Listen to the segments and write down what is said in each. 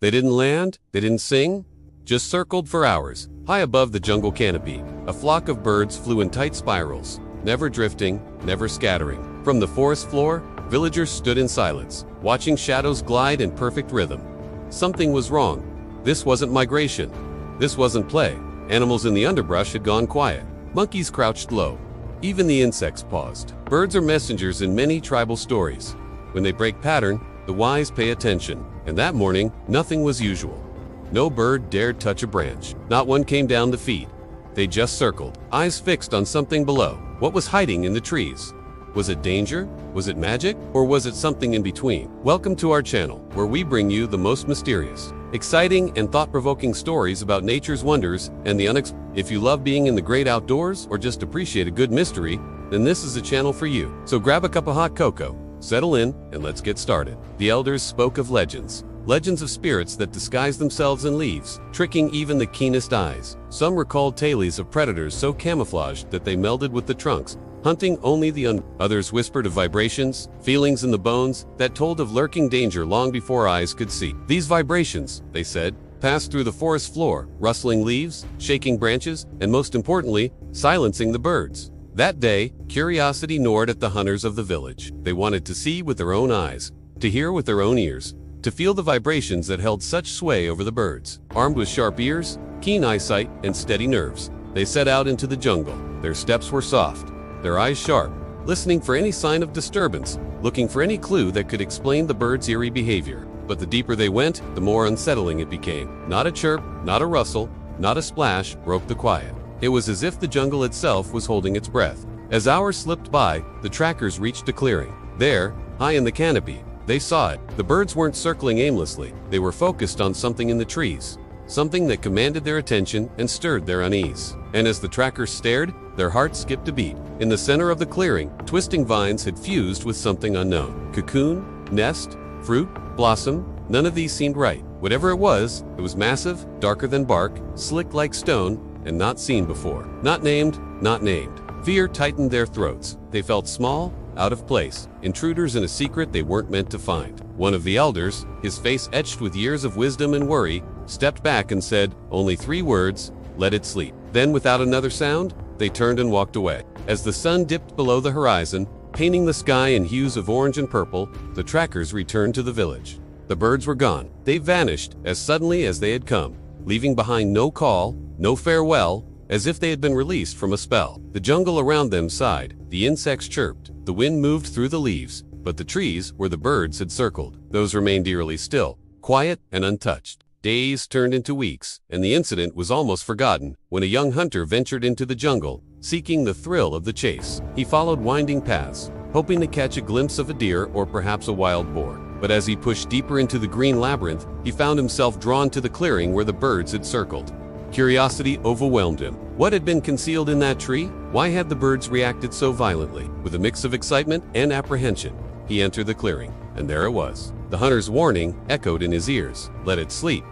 They didn't land, they didn't sing, just circled for hours. High above the jungle canopy, a flock of birds flew in tight spirals, never drifting, never scattering. From the forest floor, villagers stood in silence, watching shadows glide in perfect rhythm. Something was wrong. This wasn't migration. This wasn't play. Animals in the underbrush had gone quiet. Monkeys crouched low. Even the insects paused. Birds are messengers in many tribal stories. When they break pattern, the wise pay attention. And that morning, nothing was usual. No bird dared touch a branch. Not one came down to feed. They just circled, eyes fixed on something below. What was hiding in the trees? Was it danger? Was it magic? Or was it something in between? Welcome to our channel, where we bring you the most mysterious, exciting, and thought-provoking stories about nature's wonders and the unexpected. If you love being in the great outdoors or just appreciate a good mystery, then this is a channel for you. So grab a cup of hot cocoa, settle in, and let's get started. The elders spoke of legends. Legends of spirits that disguise themselves in leaves, tricking even the keenest eyes. Some recalled tales of predators so camouflaged that they melded with the trunks, hunting only the Others whispered of vibrations, feelings in the bones, that told of lurking danger long before eyes could see. These vibrations, they said, passed through the forest floor, rustling leaves, shaking branches, and most importantly, silencing the birds. That day, curiosity gnawed at the hunters of the village. They wanted to see with their own eyes, to hear with their own ears, to feel the vibrations that held such sway over the birds. Armed with sharp ears, keen eyesight, and steady nerves, they set out into the jungle. Their steps were soft, their eyes sharp, listening for any sign of disturbance, looking for any clue that could explain the birds' eerie behavior. But the deeper they went, the more unsettling it became. Not a chirp, not a rustle, not a splash broke the quiet. It was as if the jungle itself was holding its breath. As hours slipped by, the trackers reached a clearing. There, high in the canopy, they saw it. The birds weren't circling aimlessly. They were focused on something in the trees, something that commanded their attention and stirred their unease. And as the trackers stared, their hearts skipped a beat. In the center of the clearing, twisting vines had fused with something unknown. Cocoon, nest, fruit, blossom, none of these seemed right. Whatever it was massive, darker than bark, slick like stone, and not seen before. Not named, not named. Fear tightened their throats. They felt small, out of place, intruders in a secret they weren't meant to find. One of the elders, his face etched with years of wisdom and worry, stepped back and said, only 3 words, let it sleep. Then without another sound, they turned and walked away. As the sun dipped below the horizon, painting the sky in hues of orange and purple, the trackers returned to the village. The birds were gone. They vanished as suddenly as they had come, leaving behind no call, no farewell, as if they had been released from a spell. The jungle around them sighed, the insects chirped, the wind moved through the leaves, but the trees, where the birds had circled, those remained eerily still, quiet and untouched. Days turned into weeks, and the incident was almost forgotten when a young hunter ventured into the jungle, seeking the thrill of the chase. He followed winding paths, hoping to catch a glimpse of a deer or perhaps a wild boar. But as he pushed deeper into the green labyrinth, he found himself drawn to the clearing where the birds had circled. Curiosity overwhelmed him. What had been concealed in that tree? Why had the birds reacted so violently? With a mix of excitement and apprehension, he entered the clearing, and there it was. The hunter's warning echoed in his ears, let it sleep.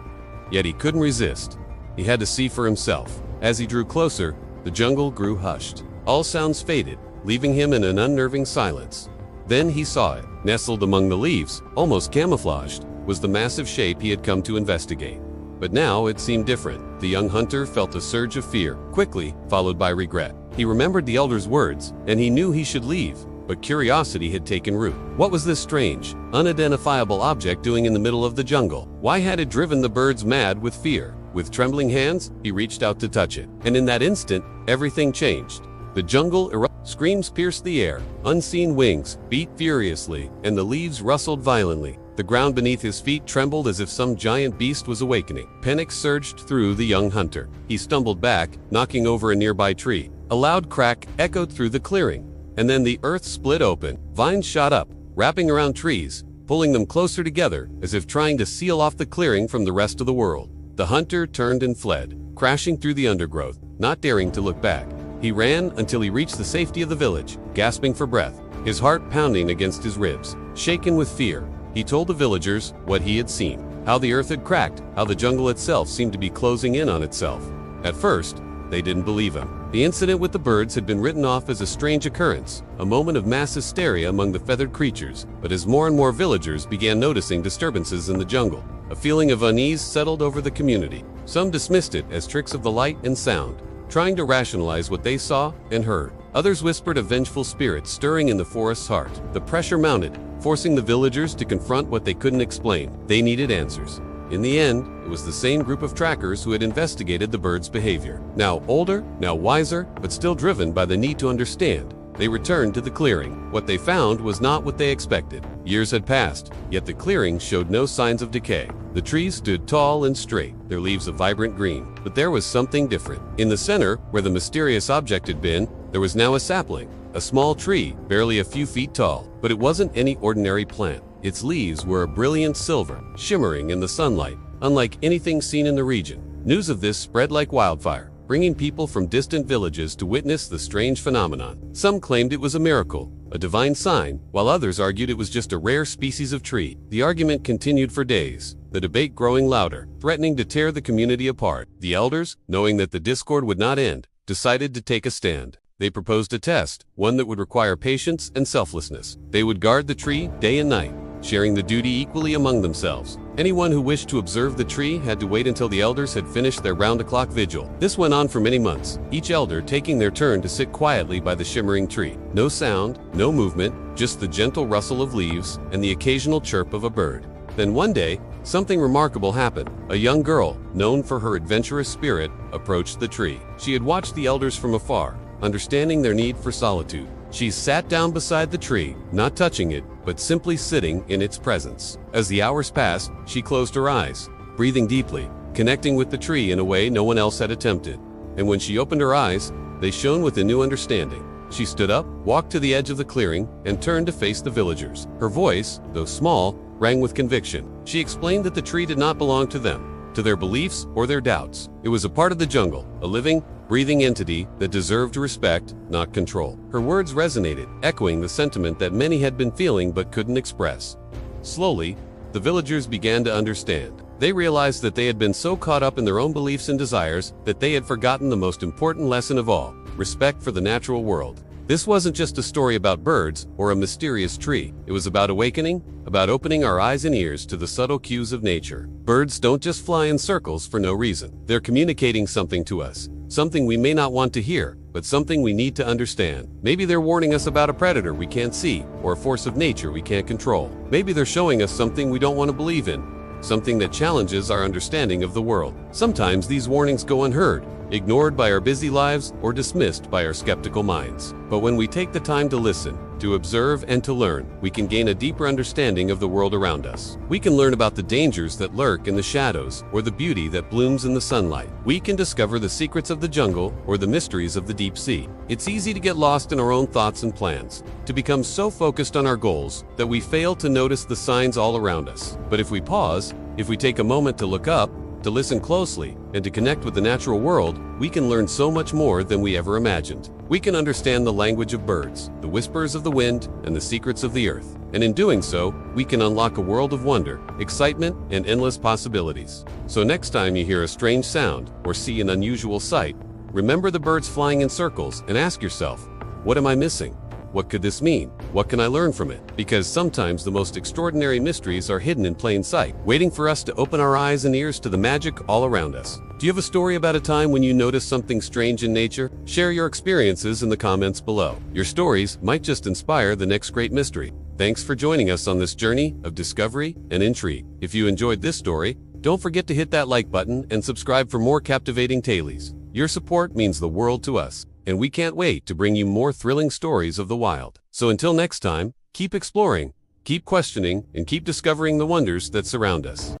Yet he couldn't resist. He had to see for himself. As he drew closer, the jungle grew hushed. All sounds faded, leaving him in an unnerving silence. Then he saw it. Nestled among the leaves, almost camouflaged, was the massive shape he had come to investigate. But now it seemed different. The young hunter felt a surge of fear, quickly followed by regret. He remembered the elder's words, and he knew he should leave, but curiosity had taken root. What was this strange, unidentifiable object doing in the middle of the jungle? Why had it driven the birds mad with fear? With trembling hands, he reached out to touch it. And in that instant, everything changed. The jungle erupted. Screams pierced the air. Unseen wings beat furiously, and the leaves rustled violently. The ground beneath his feet trembled as if some giant beast was awakening. Panic surged through the young hunter. He stumbled back, knocking over a nearby tree. A loud crack echoed through the clearing, and then the earth split open. Vines shot up, wrapping around trees, pulling them closer together as if trying to seal off the clearing from the rest of the world. The hunter turned and fled, crashing through the undergrowth, not daring to look back. He ran until he reached the safety of the village, gasping for breath, his heart pounding against his ribs. Shaken with fear, he told the villagers what he had seen, how the earth had cracked, how the jungle itself seemed to be closing in on itself. At first, they didn't believe him. The incident with the birds had been written off as a strange occurrence, a moment of mass hysteria among the feathered creatures, but as more and more villagers began noticing disturbances in the jungle, a feeling of unease settled over the community. Some dismissed it as tricks of the light and sound, trying to rationalize what they saw and heard. Others whispered of vengeful spirits stirring in the forest's heart. The pressure mounted, forcing the villagers to confront what they couldn't explain. They needed answers. In the end, it was the same group of trackers who had investigated the birds' behavior. Now older, now wiser, but still driven by the need to understand, they returned to the clearing. What they found was not what they expected. Years had passed, yet the clearing showed no signs of decay. The trees stood tall and straight, their leaves a vibrant green. But there was something different. In the center, where the mysterious object had been, there was now a sapling, a small tree, barely a few feet tall. But it wasn't any ordinary plant. Its leaves were a brilliant silver, shimmering in the sunlight, unlike anything seen in the region. News of this spread like wildfire, bringing people from distant villages to witness the strange phenomenon. Some claimed it was a miracle, a divine sign, while others argued it was just a rare species of tree. The argument continued for days, the debate growing louder, threatening to tear the community apart. The elders, knowing that the discord would not end, decided to take a stand. They proposed a test, one that would require patience and selflessness. They would guard the tree day and night, sharing the duty equally among themselves. Anyone who wished to observe the tree had to wait until the elders had finished their round-the-clock vigil. This went on for many months, each elder taking their turn to sit quietly by the shimmering tree. No sound, no movement, just the gentle rustle of leaves and the occasional chirp of a bird. Then one day, something remarkable happened. A young girl, known for her adventurous spirit, approached the tree. She had watched the elders from afar, understanding their need for solitude. She sat down beside the tree, not touching it, but simply sitting in its presence. As the hours passed, she closed her eyes, breathing deeply, connecting with the tree in a way no one else had attempted. And when she opened her eyes, they shone with a new understanding. She stood up, walked to the edge of the clearing, and turned to face the villagers. Her voice, though small, rang with conviction. She explained that the tree did not belong to them, to their beliefs or their doubts. It was a part of the jungle, a living, breathing entity that deserved respect, not control. Her words resonated, echoing the sentiment that many had been feeling but couldn't express. Slowly, the villagers began to understand. They realized that they had been so caught up in their own beliefs and desires that they had forgotten the most important lesson of all: respect for the natural world. This wasn't just a story about birds or a mysterious tree. It was about awakening, about opening our eyes and ears to the subtle cues of nature. Birds don't just fly in circles for no reason. They're communicating something to us, something we may not want to hear, but something we need to understand. Maybe they're warning us about a predator we can't see, or a force of nature we can't control. Maybe they're showing us something we don't want to believe in, something that challenges our understanding of the world. Sometimes these warnings go unheard, ignored by our busy lives or dismissed by our skeptical minds. But when we take the time to listen, to observe and to learn, we can gain a deeper understanding of the world around us. We can learn about the dangers that lurk in the shadows or the beauty that blooms in the sunlight. We can discover the secrets of the jungle or the mysteries of the deep sea. It's easy to get lost in our own thoughts and plans, to become so focused on our goals that we fail to notice the signs all around us. But if we pause, if we take a moment to look up, to listen closely, and to connect with the natural world, we can learn so much more than we ever imagined. We can understand the language of birds, the whispers of the wind, and the secrets of the earth. And in doing so, we can unlock a world of wonder, excitement, and endless possibilities. So next time you hear a strange sound or see an unusual sight, remember the birds flying in circles and ask yourself, what am I missing? What could this mean? What can I learn from it? Because sometimes the most extraordinary mysteries are hidden in plain sight, waiting for us to open our eyes and ears to the magic all around us. Do you have a story about a time when you noticed something strange in nature? Share your experiences in the comments below. Your stories might just inspire the next great mystery. Thanks for joining us on this journey of discovery and intrigue. If you enjoyed this story, don't forget to hit that like button and subscribe for more captivating tales. Your support means the world to us, and we can't wait to bring you more thrilling stories of the wild. So until next time, keep exploring, keep questioning, and keep discovering the wonders that surround us.